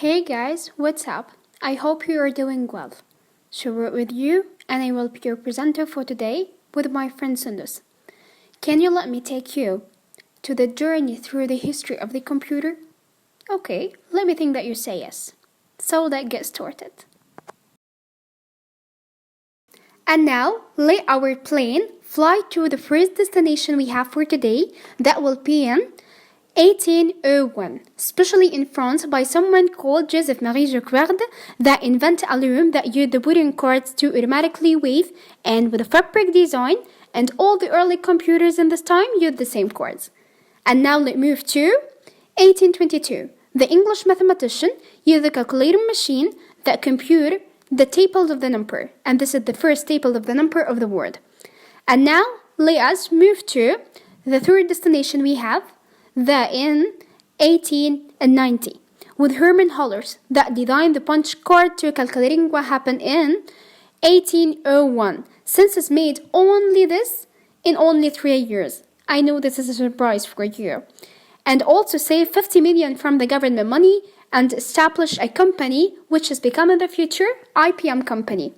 Hey guys, what's up? I hope you are doing well. We're with you, and I will be your presenter for today with my friend Sundus. Can you let me take you to the journey through the history of the computer? Okay, let me think that you say yes. So let's get started. And now, let our plane fly to the first destination we have for today, that will be in 1801, especially in France by someone called Joseph-Marie Jacquard that invented a loom that used the wooden cords to automatically weave, and with a fabric design, and all the early computers in this time used the same cords. And now let's move to 1822. The English mathematician used a calculator machine that computed the tables of the number, and this is the first table of the number of the world. And now let us move to the third destination we have, that in 1890, with Herman Hollers that designed the punch card to calculating what happened in 1801. Since it's made only this in only 3 years. I know this is a surprise for you. And also save 50 million from the government money and establish a company which has become in the future IBM company.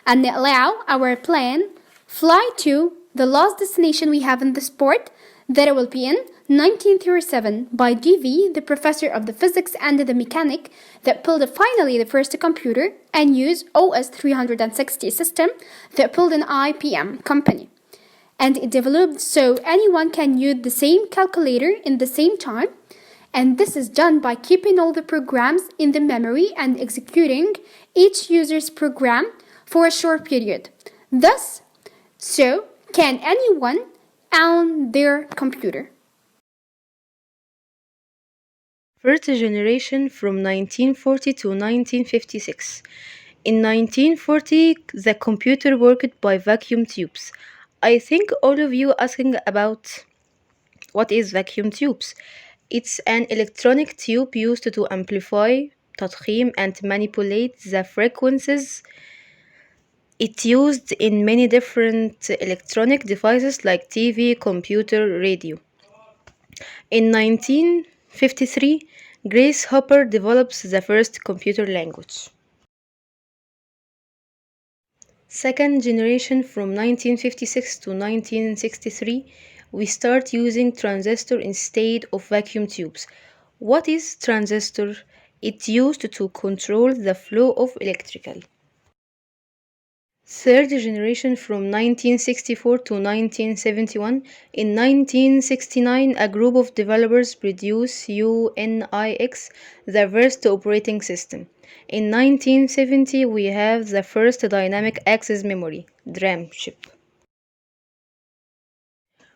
And allow our plane fly to the last destination we have in the sport, that it will be in 1937 by G.V., the professor of the physics and the mechanic that built finally the first computer and used OS 360 system that built an IBM company. And it developed so anyone can use the same calculator in the same time, and this is done by keeping all the programs in the memory and executing each user's program for a short period. Thus, so can anyone on their computer. First generation from 1940 to 1956. In 1940, the computer worked by vacuum tubes. I think all of you asking about what is vacuum tubes. It's an electronic tube used to amplify, تضخيم, and manipulate the frequencies. It's used in many different electronic devices like TV, computer, radio. In 1953, Grace Hopper develops the first computer language. Second generation from 1956 to 1963, we start using transistor instead of vacuum tubes. What is transistor? It's used to control the flow of electrical. Third generation from 1964 to 1971. In 1969, a group of developers produced UNIX, the first operating system. In 1970, we have the first dynamic access memory, DRAM chip.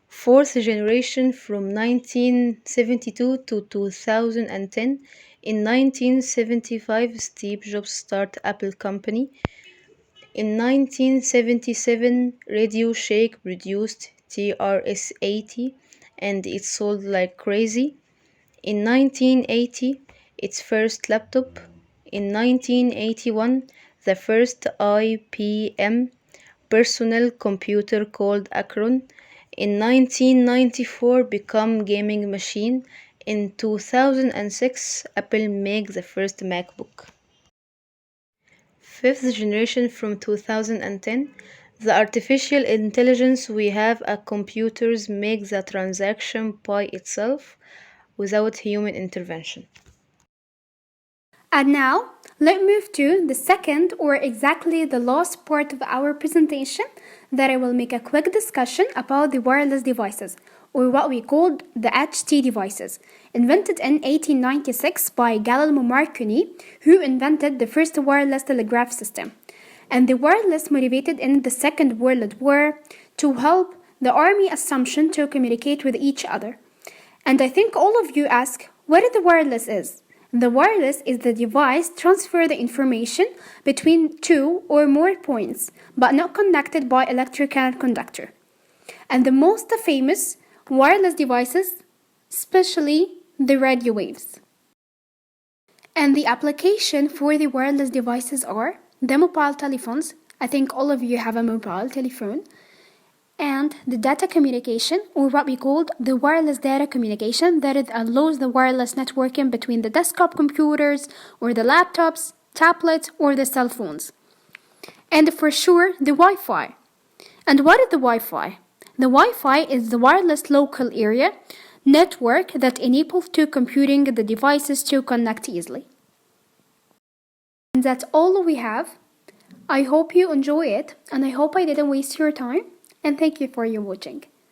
Fourth generation from 1972 to 2010. In 1975, Steve Jobs started Apple Company. In 1977, Radio Shack produced TRS-80 and it sold like crazy. In 1980, its first laptop. In 1981, the first IBM personal computer called Akron. In 1994, become gaming machine. In 2006, Apple make the first MacBook. Fifth generation from 2010, the artificial intelligence we have a computers make the transaction by itself without human intervention. And now, let's move to the second or exactly the last part of our presentation, that I will make a quick discussion about the wireless devices, or what we called the HT devices, invented in 1896 by Guglielmo Marconi, who invented the first wireless telegraph system. And the wireless motivated in the Second World War to help the army assumption to communicate with each other. And I think all of you ask, what the wireless is? The wireless is the device transfer the information between two or more points, but not connected by electrical conductor. And the most famous wireless devices, especially the radio waves. And the application for the wireless devices are the mobile telephones. I think all of you have a mobile telephone. and the data communication, or what we called the wireless data communication, that it allows the wireless networking between the desktop computers or the laptops, tablets, or the cell phones. And for sure, the Wi-Fi. And what is the Wi-Fi? The Wi-Fi is the wireless local area network that enables two computing the devices to connect easily. And that's all we have. I hope you enjoy it, and I hope I didn't waste your time, and thank you for your watching.